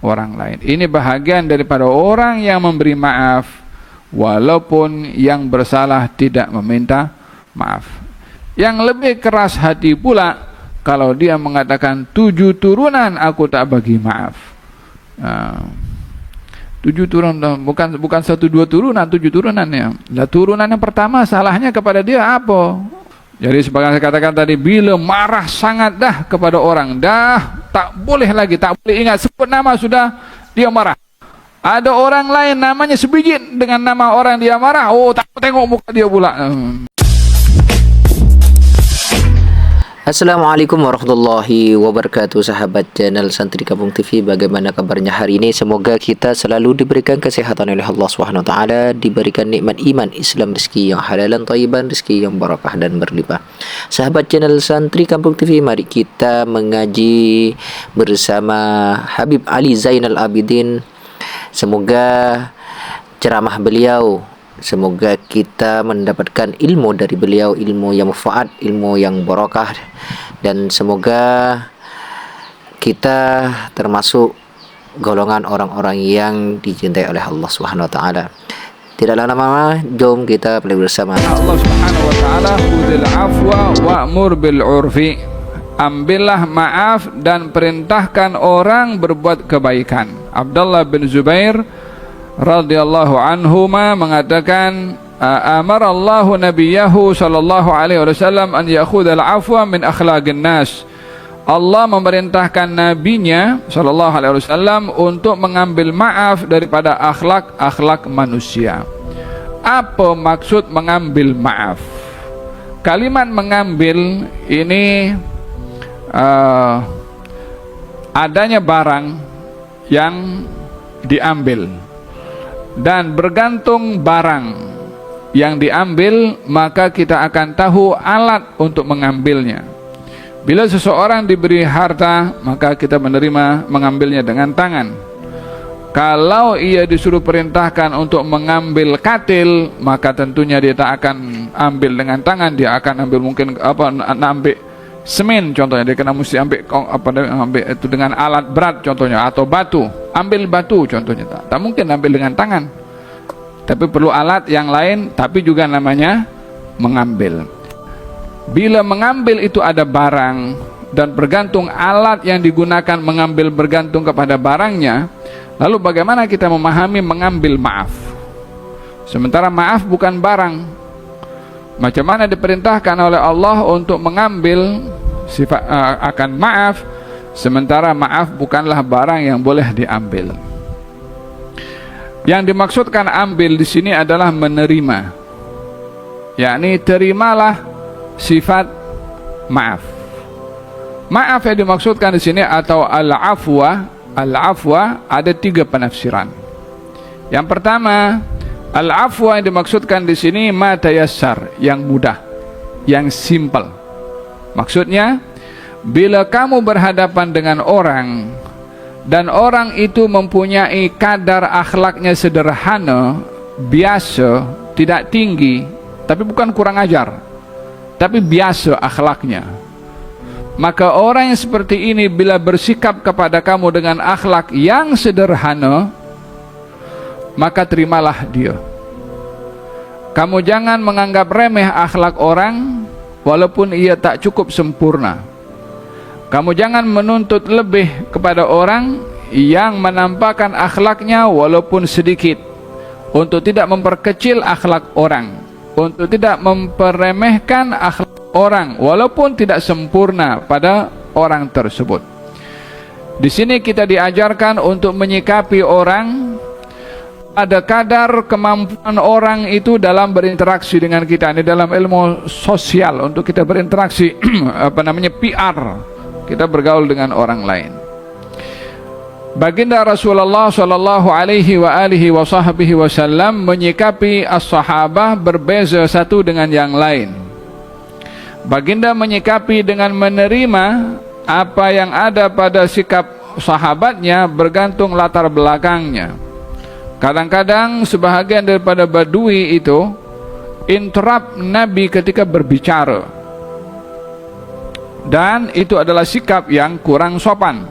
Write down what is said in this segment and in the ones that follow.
orang lain. Ini bahagian daripada orang yang memberi maaf walaupun yang bersalah tidak meminta maaf. Yang lebih keras hati pula kalau dia mengatakan 7 turunan aku tak bagi maaf. 7 turunan, bukan 1-2 turunan, 7 turunannya. Nah, turunan yang pertama salahnya kepada dia apa? Jadi sebagai saya katakan tadi, bila marah sangat dah kepada orang, dah tak boleh lagi, tak boleh ingat, sebut nama sudah dia marah. Ada orang lain namanya sebiji dengan nama orang dia marah, oh tak tengok muka dia pula. Assalamualaikum warahmatullahi wabarakatuh, sahabat channel Santri Kampung TV. Bagaimana kabarnya hari ini? Semoga kita selalu diberikan kesehatan oleh Allah SWT, diberikan nikmat iman, Islam, rezeki yang halal dan thayyiban, rezeki yang barakah dan berlimpah. Sahabat channel Santri Kampung TV, mari kita mengaji bersama Habib Ali Zainal Abidin. Semoga ceramah beliau, semoga kita mendapatkan ilmu dari beliau, ilmu yang manfaat, ilmu yang barakah, dan semoga kita termasuk golongan orang-orang yang dicintai oleh Allah Subhanahu wa taala. Tidak lama-lama, jom kita pelajari bersama. Allah Subhanahu wa taala, khudil afwa wa'mur bil urfi. Ambillah maaf dan perintahkan orang berbuat kebaikan. Abdullah bin Zubair radhiyallahu anhuma mengatakan, amarallahu nabiyahu sallallahu alaihi wasallam an ya'khudhal afwa min akhlaqin nas. Allah memerintahkan nabinya sallallahu alaihi wasallam untuk mengambil maaf daripada akhlak manusia. Apa maksud mengambil maaf? Kalimat mengambil ini adanya barang yang diambil, dan bergantung barang yang diambil maka kita akan tahu alat untuk mengambilnya. Bila seseorang diberi harta maka kita menerima mengambilnya dengan tangan. Kalau ia disuruh perintahkan untuk mengambil katil, maka tentunya dia tak akan ambil dengan tangan, dia akan ambil mungkin ambil semen contohnya, dia kena mesti ambil itu dengan alat berat contohnya, atau batu, ambil batu contohnya, tak mungkin ambil dengan tangan, tapi perlu alat yang lain, tapi juga namanya mengambil. Bila mengambil itu ada barang dan bergantung alat yang digunakan mengambil bergantung kepada barangnya, lalu bagaimana kita memahami mengambil maaf? Sementara maaf bukan barang. Macam mana diperintahkan oleh Allah untuk mengambil sifat akan maaf, sementara maaf bukanlah barang yang boleh diambil. Yang dimaksudkan ambil di sini adalah menerima, yakni terimalah sifat maaf. Maaf yang dimaksudkan di sini atau al-afwa ada 3 penafsiran. Yang pertama, al-afwa yang dimaksudkan di sini ma tayassar, yang mudah, yang simple. Maksudnya, bila kamu berhadapan dengan orang dan orang itu mempunyai kadar akhlaknya sederhana, biasa, tidak tinggi, tapi bukan kurang ajar, tapi biasa akhlaknya, maka orang yang seperti ini bila bersikap kepada kamu dengan akhlak yang sederhana, maka terimalah dia. Kamu jangan menganggap remeh akhlak orang walaupun ia tak cukup sempurna. Kamu jangan menuntut lebih kepada orang yang menampakkan akhlaknya walaupun sedikit, untuk tidak memperkecil akhlak orang, untuk tidak memperemehkan akhlak orang walaupun tidak sempurna pada orang tersebut. Di sini kita diajarkan untuk menyikapi orang ada kadar kemampuan orang itu dalam berinteraksi dengan kita. Ini dalam ilmu sosial, untuk kita berinteraksi PR, kita bergaul dengan orang lain. Baginda Rasulullah sallallahu alaihi wasallam menyikapi as-sahabah berbeza satu dengan yang lain. Baginda menyikapi dengan menerima apa yang ada pada sikap sahabatnya bergantung latar belakangnya. Kadang-kadang sebahagian daripada badui itu interrupt Nabi ketika berbicara, dan itu adalah sikap yang kurang sopan.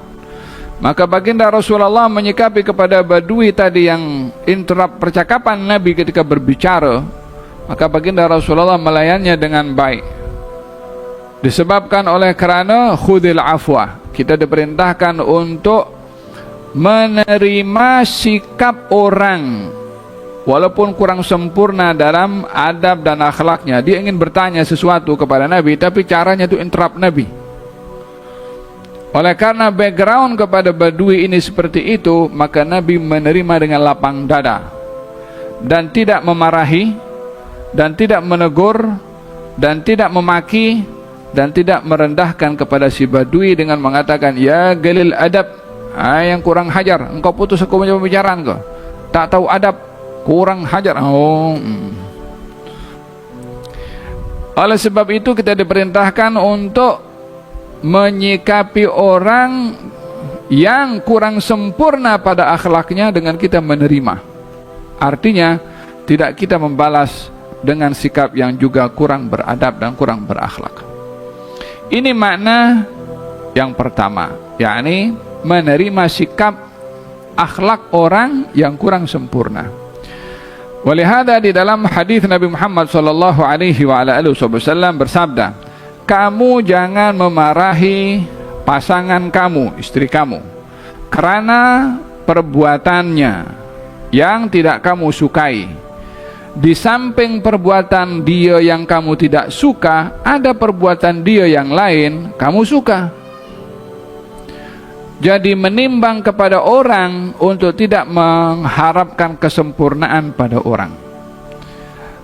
Maka baginda Rasulullah menyikapi kepada Badui tadi yang interrupt percakapan Nabi ketika berbicara, maka baginda Rasulullah melayannya dengan baik. Disebabkan oleh kerana khudil afwa, kita diperintahkan untuk menerima sikap orang walaupun kurang sempurna dalam adab dan akhlaknya. Dia ingin bertanya sesuatu kepada Nabi, tapi caranya itu interrupt Nabi. Oleh karena background kepada Badui ini seperti itu, maka Nabi menerima dengan lapang dada dan tidak memarahi, dan tidak menegur, dan tidak memaki, dan tidak merendahkan kepada si Badui dengan mengatakan, ya galil adab, yang kurang hajar, engkau putus aku punya pembicaraan kau, tak tahu adab, kurang hajar. Oleh sebab itu kita diperintahkan untuk menyikapi orang yang kurang sempurna pada akhlaknya dengan kita menerima. Artinya tidak kita membalas dengan sikap yang juga kurang beradab dan kurang berakhlak. Ini makna yang pertama, yakni menerima sikap akhlak orang yang kurang sempurna. Walihada di dalam hadis Nabi Muhammad sallallahu alaihi wasallam bersabda, kamu jangan memarahi pasangan kamu, istri kamu, karena perbuatannya yang tidak kamu sukai. Di samping perbuatan dia yang kamu tidak suka, ada perbuatan dia yang lain kamu suka. Jadi menimbang kepada orang untuk tidak mengharapkan kesempurnaan pada orang.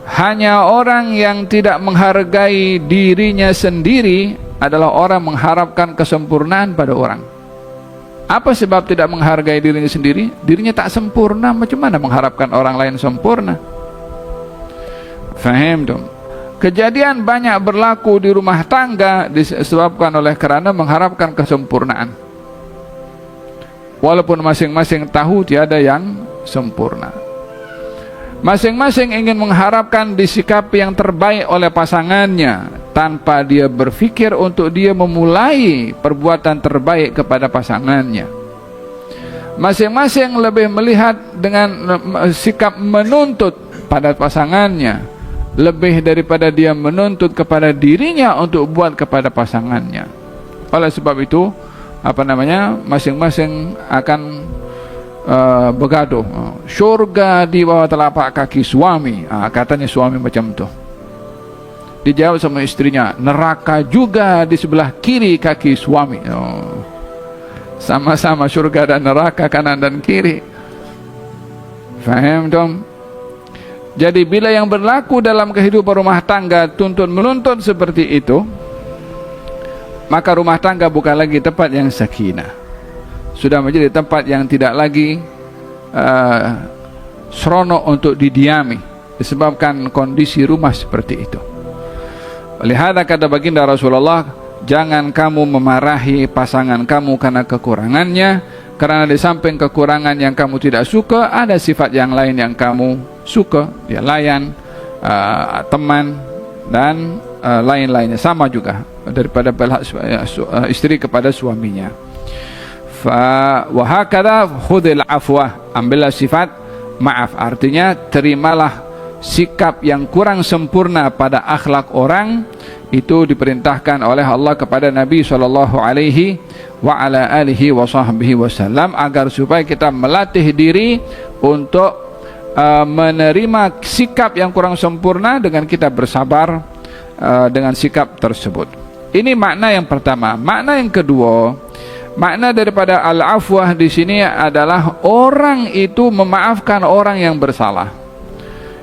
Hanya orang yang tidak menghargai dirinya sendiri adalah orang mengharapkan kesempurnaan pada orang. Apa sebab tidak menghargai dirinya sendiri? Dirinya tak sempurna, macam mana mengharapkan orang lain sempurna? Faham dong? Kejadian banyak berlaku di rumah tangga disebabkan oleh kerana mengharapkan kesempurnaan. Walaupun masing-masing tahu tiada yang sempurna. Masing-masing ingin mengharapkan disikapi yang terbaik oleh pasangannya, tanpa dia berfikir untuk dia memulai perbuatan terbaik kepada pasangannya. Masing-masing lebih melihat dengan sikap menuntut pada pasangannya, lebih daripada dia menuntut kepada dirinya untuk buat kepada pasangannya. Oleh sebab itu, masing-masing akan bergaduh. Syurga di bawah telapak kaki suami, katanya suami macam tu. Dijawab sama istrinya, neraka juga di sebelah kiri kaki suami. Sama-sama syurga dan neraka, kanan dan kiri. Faham dong? Jadi bila yang berlaku dalam kehidupan rumah tangga tuntut menuntut seperti itu, maka rumah tangga bukan lagi tempat yang sakinah, sudah menjadi tempat yang tidak lagi seronok untuk didiami, disebabkan kondisi rumah seperti itu. Lihat kata baginda Rasulullah, jangan kamu memarahi pasangan kamu karena kekurangannya, karena di samping kekurangan yang kamu tidak suka, ada sifat yang lain yang kamu suka. Dia layan, teman, dan lain-lainnya. Sama juga daripada istri kepada suaminya. Wa hakadha khudhil afwa, ambillah sifat maaf, artinya terimalah sikap yang kurang sempurna pada akhlak orang. Itu diperintahkan oleh Allah kepada Nabi sallallahu alaihi wa ala alihi wa sahbihi wasallam, agar supaya kita melatih diri untuk menerima sikap yang kurang sempurna dengan kita bersabar dengan sikap tersebut. Ini makna yang pertama. Makna yang kedua, makna daripada al-afwah di sini adalah orang itu memaafkan orang yang bersalah.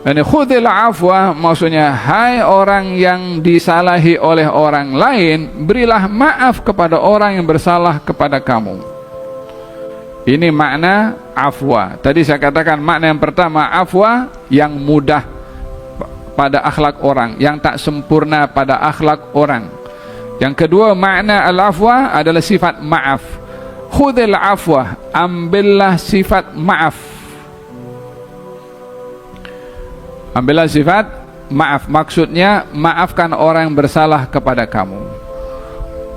Ini khudhil afwah, maksudnya hai orang yang disalahi oleh orang lain, berilah maaf kepada orang yang bersalah kepada kamu. Ini makna afwa. Tadi saya katakan makna yang pertama afwa, yang mudah pada akhlak orang, yang tak sempurna pada akhlak orang. Yang kedua, makna al-afwa adalah sifat maaf. Khudhil afwa, ambillah sifat maaf. Ambillah sifat maaf, maksudnya maafkan orang yang bersalah kepada kamu.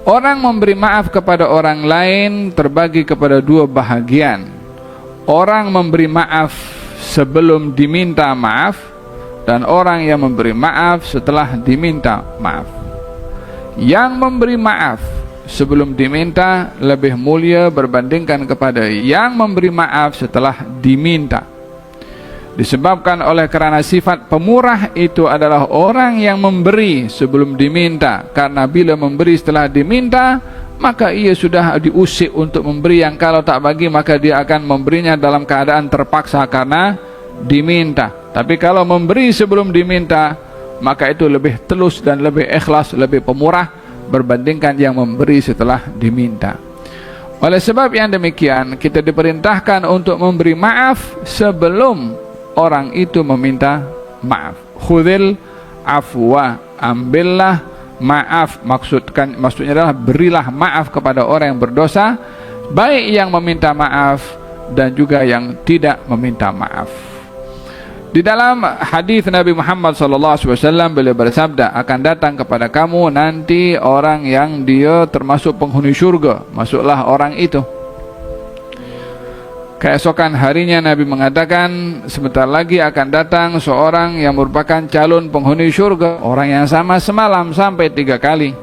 Orang memberi maaf kepada orang lain terbagi kepada dua bahagian. Orang memberi maaf sebelum diminta maaf, dan orang yang memberi maaf setelah diminta maaf. Yang memberi maaf sebelum diminta lebih mulia berbandingkan kepada yang memberi maaf setelah diminta. Disebabkan oleh karena sifat pemurah itu adalah orang yang memberi sebelum diminta, karena bila memberi setelah diminta maka ia sudah diusik untuk memberi, yang kalau tak bagi maka dia akan memberinya dalam keadaan terpaksa karena diminta. Tapi kalau memberi sebelum diminta maka itu lebih telus dan lebih ikhlas, lebih pemurah berbandingkan yang memberi setelah diminta. Oleh sebab yang demikian, kita diperintahkan untuk memberi maaf sebelum orang itu meminta maaf. Khudil afwa, ambillah maaf. Maksudnya adalah berilah maaf kepada orang yang berdosa, baik yang meminta maaf dan juga yang tidak meminta maaf. Di dalam hadis Nabi Muhammad SAW beliau bersabda, akan datang kepada kamu nanti orang yang dia termasuk penghuni syurga, masuklah orang itu. Keesokan harinya Nabi mengatakan, sebentar lagi akan datang seorang yang merupakan calon penghuni syurga, orang yang sama semalam sampai 3 kali.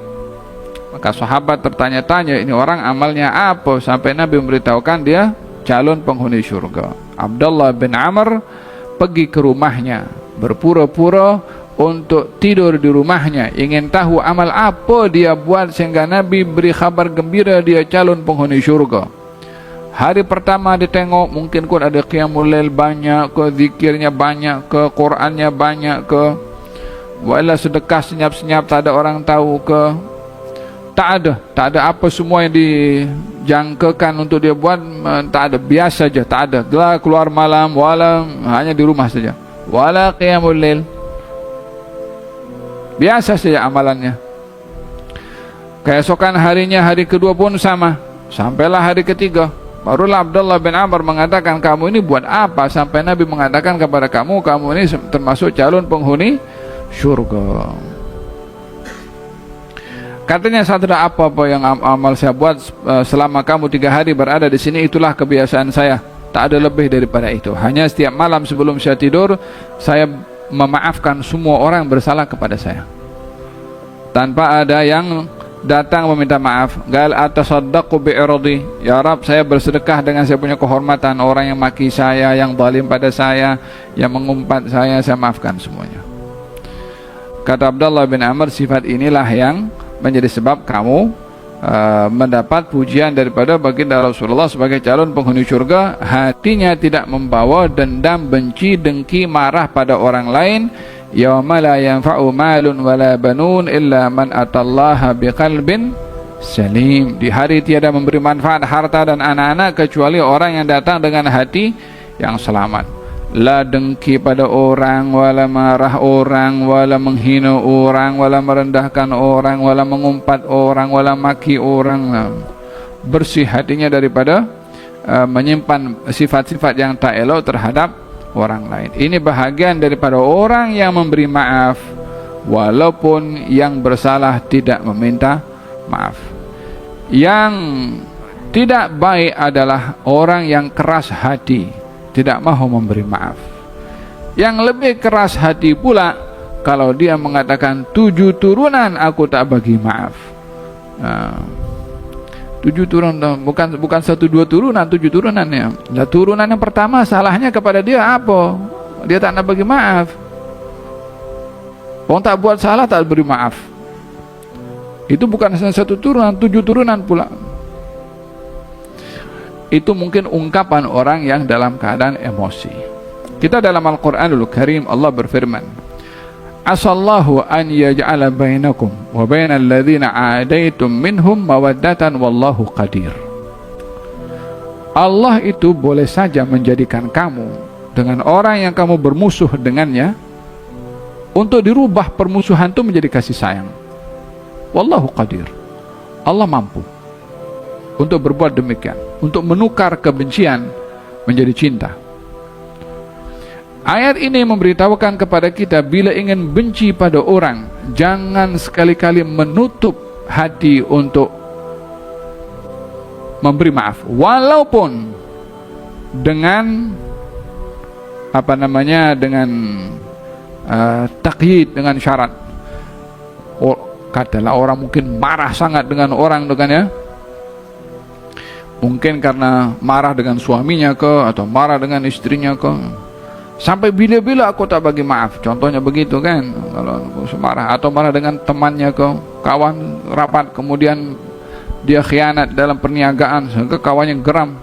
Maka sahabat tertanya-tanya, ini orang amalnya apa sampai Nabi memberitahukan dia calon penghuni syurga. Abdullah bin Amr pergi ke rumahnya, berpura-pura untuk tidur di rumahnya, ingin tahu amal apa dia buat sehingga Nabi beri kabar gembira dia calon penghuni syurga. Hari pertama ditengok mungkin pun ada qiyamul lail banyak ke, zikirnya banyak ke, Qurannya banyak ke, wala sedekah senyap-senyap tak ada orang tahu ke. Tak ada apa semua yang dijangkakan untuk dia buat, tak ada, biasa saja, tak ada. Dia keluar malam wala hanya di rumah saja. Wala qiyamul lail. Biasa saja amalannya. Keesokan harinya, hari kedua pun sama. Sampailah hari ketiga, barulah Abdullah bin Amr mengatakan, kamu ini buat apa sampai Nabi mengatakan kepada kamu, kamu ini termasuk calon penghuni syurga. Katanya, saudara, apa yang amal saya buat selama kamu 3 hari berada di sini, itulah kebiasaan saya, tak ada lebih daripada itu. Hanya setiap malam sebelum saya tidur, saya memaafkan semua orang bersalah kepada saya, tanpa ada yang datang meminta maaf. Gal atasaddaqu bi'iradi, ya Rab, saya bersedekah dengan saya punya kehormatan. Orang yang maki saya, yang zalim pada saya, yang mengumpat saya maafkan semuanya. Kata Abdullah bin Amr, sifat inilah yang menjadi sebab kamu mendapat pujian daripada baginda Rasulullah sebagai calon penghuni syurga. Hatinya tidak membawa dendam, benci, dengki, marah pada orang lain. Yauma la yanfa'u malun wala banun illa man atallaha biqalbin salim. Di hari tiada memberi manfaat harta dan anak-anak kecuali orang yang datang dengan hati yang selamat. La dengki pada orang, wala marah orang, wala menghina orang, wala merendahkan orang, wala mengumpat orang, wala maki orang. Bersih hatinya daripada menyimpan sifat-sifat yang tak elok terhadap orang lain. Ini bahagian daripada orang yang memberi maaf walaupun yang bersalah tidak meminta maaf. Yang tidak baik adalah orang yang keras hati, tidak mahu memberi maaf. Yang lebih keras hati pula kalau dia mengatakan 7 turunan aku tak bagi maaf. 7 turunan, bukan 1-2 turunan, 7 turunannya. Nah, turunan yang pertama salahnya kepada dia apa? Dia tak nak bagi maaf. Orang tak buat salah tak beri maaf. Itu bukan 1 turunan, 7 turunan pula. Itu mungkin ungkapan orang yang dalam keadaan emosi. Kita dalam Al-Quranul Karim Allah berfirman, asallahu an yaj'ala bainakum wa bainal ladzina 'adaitum minhum mawaddatan wallahu qadir. Allah itu boleh saja menjadikan kamu dengan orang yang kamu bermusuh dengannya untuk dirubah permusuhan itu menjadi kasih sayang. Wallahu qadir. Allah mampu untuk berbuat demikian, untuk menukar kebencian menjadi cinta. Ayat ini memberitahukan kepada kita bila ingin benci pada orang, jangan sekali-kali menutup hati untuk memberi maaf, walaupun dengan dengan takyid, dengan syarat. Katalah orang mungkin marah sangat dengan orang ya, mungkin karena marah dengan suaminya atau marah dengan istrinya sampai bila-bila aku tak bagi maaf, contohnya begitu kan, kalau marah atau marah dengan temannya kawan rapat, kemudian dia khianat dalam perniagaan sehingga kawannya geram,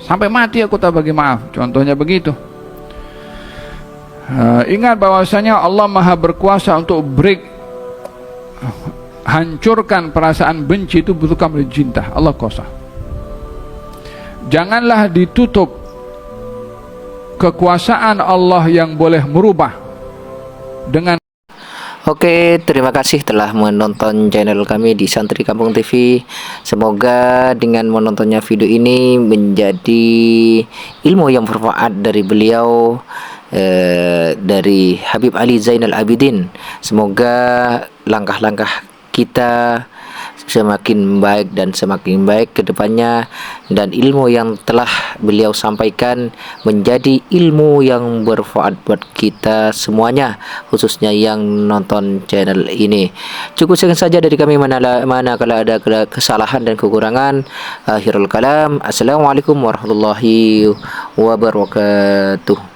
sampai mati aku tak bagi maaf, contohnya begitu. Ingat bahwasanya Allah Maha berkuasa untuk hancurkan perasaan benci itu bukan oleh cinta. Allah kuasa. Janganlah ditutup kekuasaan Allah yang boleh merubah dengan. Oke, terima kasih telah menonton channel kami di Santri Kampung TV. Semoga dengan menontonnya video ini menjadi ilmu yang bermanfaat dari beliau, dari Habib Ali Zainal Abidin. Semoga langkah-langkah kita semakin baik dan semakin baik ke depannya, dan ilmu yang telah beliau sampaikan menjadi ilmu yang bermanfaat buat kita semuanya, khususnya yang nonton channel ini. Cukup sekian saja dari kami, manakala ada kesalahan dan kekurangan. Akhirul kalam, assalamualaikum warahmatullahi wabarakatuh.